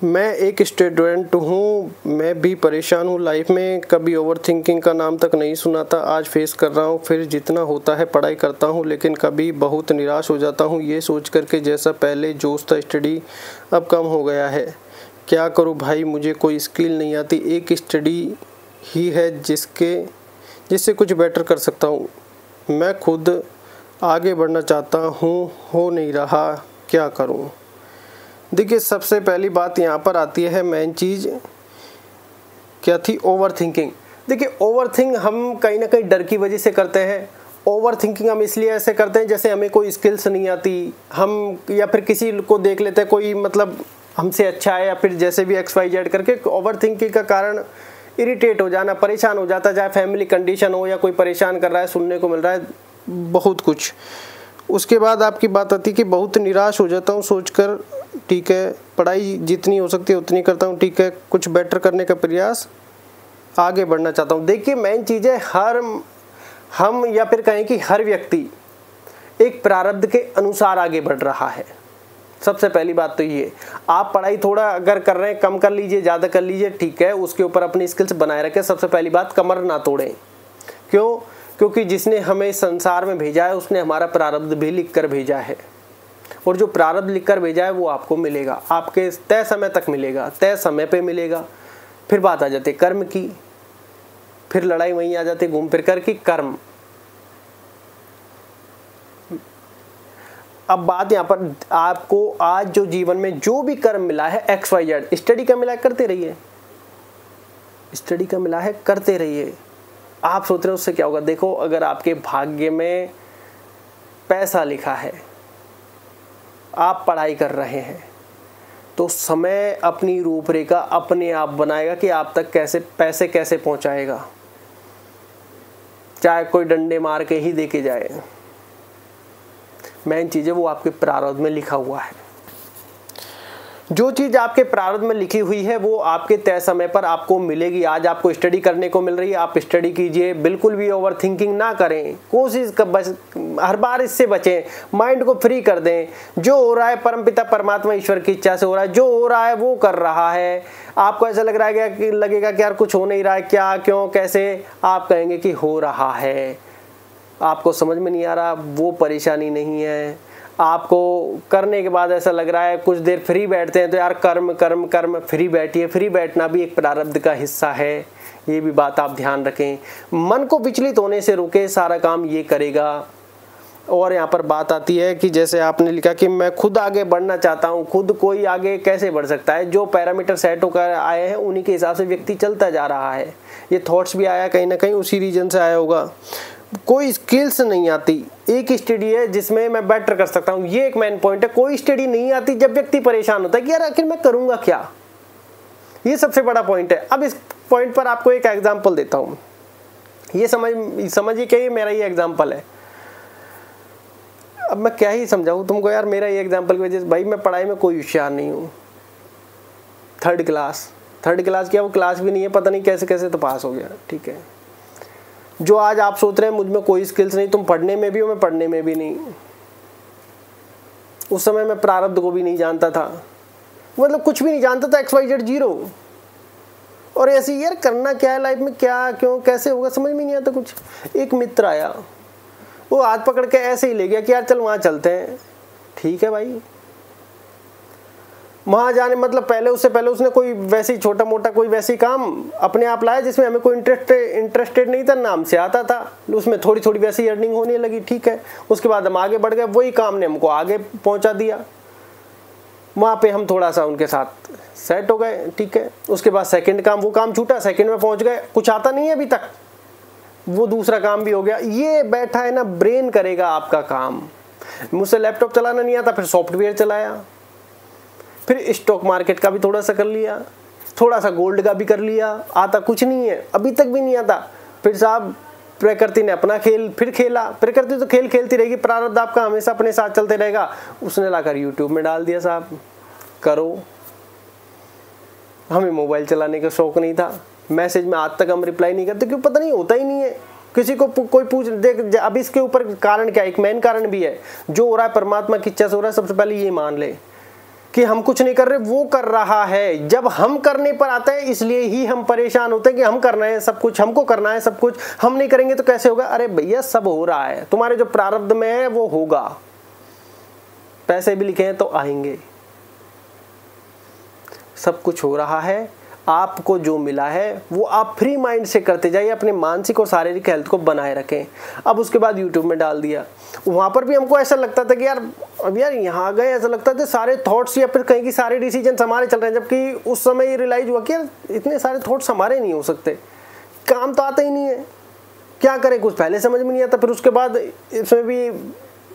मैं एक स्टूडेंट हूँ, मैं भी परेशान हूँ लाइफ में। कभी ओवर थिंकिंग का नाम तक नहीं सुना था, आज फेस कर रहा हूँ। फिर जितना होता है पढ़ाई करता हूँ, लेकिन कभी बहुत निराश हो जाता हूँ ये सोच कर के जैसा पहले जोश था स्टडी अब कम हो गया है। क्या करूँ भाई, मुझे कोई स्किल नहीं आती। एक स्टडी ही है जिससे कुछ बेटर कर सकता हूँ। मैं खुद आगे बढ़ना चाहता हूँ, हो नहीं रहा, क्या करूँ। देखिए, सबसे पहली बात यहाँ पर आती है, मेन चीज़ क्या थी, ओवर थिंकिंग। देखिए, ओवर थिंक हम कहीं ना कहीं डर की वजह से करते हैं। ओवर थिंकिंग हम इसलिए ऐसे करते हैं जैसे हमें कोई स्किल्स नहीं आती, हम या फिर किसी को देख लेते हैं कोई मतलब हमसे अच्छा है, या फिर जैसे भी XYZ करके ओवर थिंकिंग का कारण इरिटेट हो जाना, परेशान हो जाता, चाहे फैमिली कंडीशन हो या कोई परेशान कर रहा है, सुनने को मिल रहा है बहुत कुछ। उसके बाद आपकी बात आती है कि बहुत निराश हो जाता हूँ सोचकर, ठीक है पढ़ाई जितनी हो सकती है उतनी करता हूँ, ठीक है कुछ बेटर करने का प्रयास, आगे बढ़ना चाहता हूँ। देखिए, मेन चीज़ है हम या फिर कहें कि हर व्यक्ति एक प्रारब्ध के अनुसार आगे बढ़ रहा है। सबसे पहली बात तो ये, आप पढ़ाई थोड़ा अगर कर रहे हैं कम कर लीजिए, ज़्यादा कर लीजिए, ठीक है, उसके ऊपर अपनी स्किल्स बनाए रखें। सबसे पहली बात, कमर ना तोड़ें। क्यों? क्योंकि जिसने हमें इस संसार में भेजा है उसने हमारा प्रारब्ध भी लिख कर भेजा है, और जो प्रारब्ध लिख कर भेजा है वो आपको मिलेगा, आपके तय समय तक मिलेगा, तय समय पे मिलेगा। फिर बात आ जाती है कर्म की, फिर लड़ाई वहीं आ जाती है घूम फिर कर की, कर्म। अब बात यहाँ पर, आपको आज जो जीवन में जो भी कर्म मिला है XYZ, स्टडी का मिला है करते रहिए, स्टडी का मिला है करते रहिए। आप सोच रहे हो उससे क्या होगा? देखो, अगर आपके भाग्य में पैसा लिखा है, आप पढ़ाई कर रहे हैं, तो समय अपनी रूपरेखा अपने आप बनाएगा कि आप तक पैसे कैसे पहुंचाएगा, चाहे कोई डंडे मार के ही देके जाए। मेन चीज़ है वो आपके प्रारब्ध में लिखा हुआ है। जो चीज़ आपके प्रारब्ध में लिखी हुई है वो आपके तय समय पर आपको मिलेगी। आज आपको स्टडी करने को मिल रही है, आप स्टडी कीजिए, बिल्कुल भी ओवर थिंकिंग ना करें, कोशिश हर बार इससे बचें, माइंड को फ्री कर दें। जो हो रहा है परमपिता परमात्मा ईश्वर की इच्छा से हो रहा है, जो हो रहा है वो कर रहा है। आपको ऐसा लग रहा है कि लगेगा कि यार कुछ हो नहीं रहा है, क्या, क्यों, कैसे, आप कहेंगे कि हो रहा है। आपको समझ में नहीं आ रहा, वो परेशानी नहीं है। आपको करने के बाद ऐसा लग रहा है, कुछ देर फ्री बैठते हैं तो यार कर्म कर्म कर्म, फ्री बैठिए। फ्री बैठना भी एक प्रारब्ध का हिस्सा है, ये भी बात आप ध्यान रखें। मन को विचलित होने से रोके, सारा काम ये करेगा। और यहाँ पर बात आती है कि जैसे आपने लिखा कि मैं खुद आगे बढ़ना चाहता हूँ। खुद कोई आगे कैसे बढ़ सकता है? जो पैरामीटर सेट होकर आए हैं उन्हीं के हिसाब से व्यक्ति चलता जा रहा है। ये थॉट्स भी आया कहीं ना कहीं उसी रीजन से आया होगा। कोई स्किल्स नहीं आती, एक स्टडी है जिसमें मैं बेटर कर सकता हूँ, ये एक मेन पॉइंट है। कोई स्टडी नहीं आती जब व्यक्ति परेशान होता है कि यार आखिर मैं करूँगा क्या, ये सबसे बड़ा पॉइंट है। अब इस पॉइंट पर आपको एक एग्जांपल देता हूँ, ये समझिए कि ये मेरा ही एग्जांपल है। अब मैं क्या ही समझाऊँ तुमको यार, मेरा ये एग्जांपल की वजह से, भाई मैं पढ़ाई में कोई होशियार नहीं हूँ। थर्ड क्लास क्या, वो क्लास भी नहीं है, पता नहीं कैसे कैसे तो पास हो गया, ठीक है। जो आज आप सोच रहे हैं मुझ में कोई स्किल्स नहीं, तुम पढ़ने में भी हो, मैं पढ़ने में भी नहीं। उस समय मैं प्रारब्ध को भी नहीं जानता था, मतलब कुछ भी नहीं जानता था, XYZ 0। और ऐसे यार करना क्या है लाइफ में, क्या, क्यों, कैसे होगा, समझ में नहीं आता कुछ। एक मित्र आया, वो हाथ पकड़ के ऐसे ही ले गया कि यार चल वहाँ चलते हैं। ठीक है भाई, वहाँ जाने मतलब उससे पहले उसने कोई वैसे ही छोटा मोटा कोई वैसे काम अपने आप लाया जिसमें हमें कोई इंटरेस्टेड नहीं था, नाम से आता था, उसमें थोड़ी थोड़ी वैसी अर्निंग होने लगी, ठीक है। उसके बाद हम आगे बढ़ गए, वही काम ने हमको आगे पहुँचा दिया। वहाँ पे हम थोड़ा सा उनके साथ सेट हो गए, ठीक है। उसके बाद सेकंड काम, वो काम छूटा, सेकंड में पहुँच गए, कुछ आता नहीं है अभी तक, वो दूसरा काम भी हो गया। ये बैठा है ना, ब्रेन करेगा आपका काम। मुझसे लैपटॉप चलाना नहीं आता, फिर सॉफ्टवेयर चलाया, फिर स्टॉक मार्केट का भी थोड़ा सा कर लिया, थोड़ा सा गोल्ड का भी कर लिया। आता कुछ नहीं है, अभी तक भी नहीं आता। फिर साहब प्रकृति ने अपना खेल फिर खेला। प्रकृति तो खेल खेलती रहेगी, प्रारब्ध आपका हमेशा अपने साथ चलते रहेगा। उसने लाकर यूट्यूब में डाल दिया, साहब करो। हमें मोबाइल चलाने का शौक नहीं था, मैसेज में आज तक हम रिप्लाई नहीं करते, क्यों पता नहीं, होता ही नहीं है। किसी को कोई पूछ देख, अब इसके ऊपर कारण क्या है, एक मेन कारण भी है। जो हो रहा है परमात्मा की इच्छा से हो रहा है, सबसे पहले ये मान ले कि हम कुछ नहीं कर रहे, वो कर रहा है। जब हम करने पर आते हैं इसलिए ही हम परेशान होते हैं कि हम करना है सब कुछ, हमको करना है सब कुछ, हम नहीं करेंगे तो कैसे होगा। अरे भैया सब हो रहा है, तुम्हारे जो प्रारब्ध में है वो होगा। पैसे भी लिखे हैं तो आएंगे, सब कुछ हो रहा है। आपको जो मिला है वो आप फ्री माइंड से करते जाइए, अपने मानसिक और शारीरिक हेल्थ को बनाए रखें। अब उसके बाद यूट्यूब में डाल दिया, वहाँ पर भी हमको ऐसा लगता था कि यार अब यार यहाँ गए, ऐसा लगता था सारे थॉट्स या फिर कहीं की सारे डिसीजन हमारे चल रहे हैं, जबकि उस समय ये रियलाइज हुआ कि यार इतने सारे थॉट्स हमारे नहीं हो सकते, काम तो आता ही नहीं है, क्या करें। कुछ पहले समझ में नहीं आता, फिर उसके बाद इसमें भी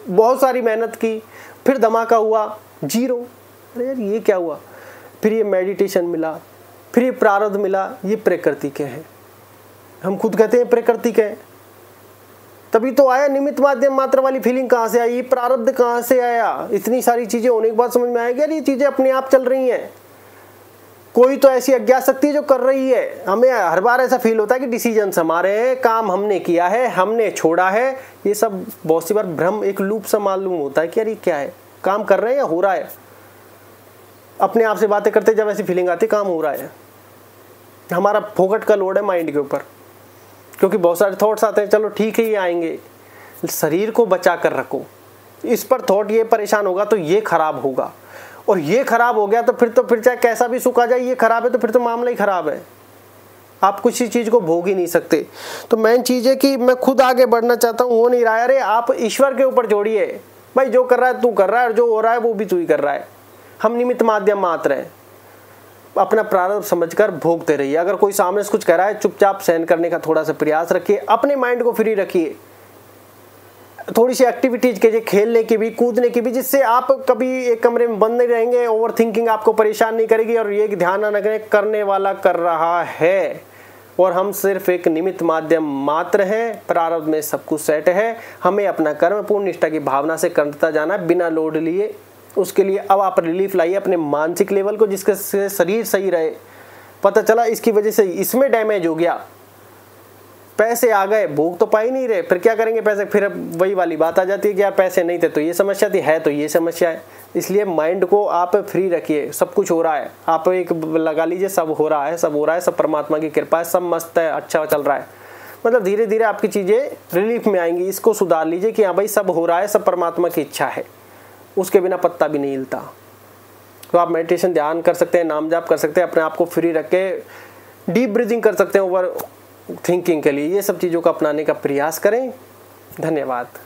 बहुत सारी मेहनत की, फिर धमाका हुआ, जीरो। अरे यार ये क्या हुआ। फिर ये मेडिटेशन मिला, फिर ये प्रारब्ध मिला, ये प्रकृति के हैं। हम खुद कहते हैं प्रकृति के हैं, तभी तो आया निमित्त माध्यम मात्र वाली फीलिंग कहाँ से आई, ये प्रारब्ध कहाँ से आया। इतनी सारी चीजें होने के बाद समझ में आया कि यार ये चीजें अपने आप चल रही हैं, कोई तो ऐसी अज्ञात शक्ति जो कर रही है। हमें हर बार ऐसा फील होता है कि डिसीजन हमारे हैं, काम हमने किया है, हमने छोड़ा है। ये सब बहुत सी बार भ्रम, एक लूप सा मालूम होता है कि यार ये क्या है, काम कर रहे हैं या हो रहा है। अपने आप से बातें करते जब ऐसी फीलिंग आती काम हो रहा है, हमारा फोकट का लोड है माइंड के ऊपर, क्योंकि बहुत सारे थॉट्स आते हैं। चलो ठीक है ये आएंगे, शरीर को बचा कर रखो। इस पर थॉट ये परेशान होगा तो ये खराब होगा, और ये खराब हो गया तो फिर चाहे कैसा भी सुख आ जाए, ये खराब है तो फिर तो मामला ही खराब है। आप कुछ चीज को भोग ही नहीं सकते। तो मेन चीज है कि मैं खुद आगे बढ़ना चाहता हूँ, हो नहीं रहा है। अरे आप ईश्वर के ऊपर जोड़िए भाई, जो कर रहा है तू कर रहा है, और जो हो रहा है वो भी तू ही कर रहा है। हम निमित्त माध्यम मात्र हैं। अपना प्रारब्ध समझकर भोगते रहिए। अगर कोई सामने से कुछ कह रहा है, चुपचाप सहन करने का थोड़ा सा प्रयास रखिए, अपने माइंड को फ्री रखिए, थोड़ी सी एक्टिविटीज कीजिए, खेलने की भी, कूदने की भी, जिससे आप कभी एक कमरे में बंद नहीं रहेंगे। ओवर थिंकिंग आपको परेशान नहीं करेगी, और ये ध्यान न रखें करने वाला कर रहा है और हम सिर्फ एक निमित्त माध्यम मात्र हैं। प्रारब्ध में सब कुछ सेट है, हमें अपना कर्म पूर्ण निष्ठा की भावना से करता जाना है बिना लोड लिए। उसके लिए अब आप रिलीफ लाइए अपने मानसिक लेवल को, जिसके से शरीर सही रहे। पता चला इसकी वजह से इसमें डैमेज हो गया, पैसे आ गए, भोग तो पा ही नहीं रहे, फिर क्या करेंगे पैसे। फिर वही वाली बात आ जाती है कि यार पैसे नहीं थे तो ये समस्या थी, है तो ये समस्या है। इसलिए माइंड को आप फ्री रखिए। सब कुछ हो रहा है, आप एक लगा लीजिए सब हो रहा है, सब हो रहा है, सब परमात्मा की कृपा है, सब मस्त है, अच्छा चल रहा है। मतलब धीरे धीरे आपकी चीज़ें रिलीफ में आएंगी। इसको सुधार लीजिए कि हाँ भाई सब हो रहा है, सब परमात्मा की इच्छा है, उसके बिना पत्ता भी नहीं हिलता। तो आप मेडिटेशन ध्यान कर सकते हैं, नाम जाप कर सकते हैं, अपने आप को फ्री रख के डीप ब्रीदिंग कर सकते हैं ओवर थिंकिंग के लिए। ये सब चीज़ों को अपनाने का प्रयास करें। धन्यवाद।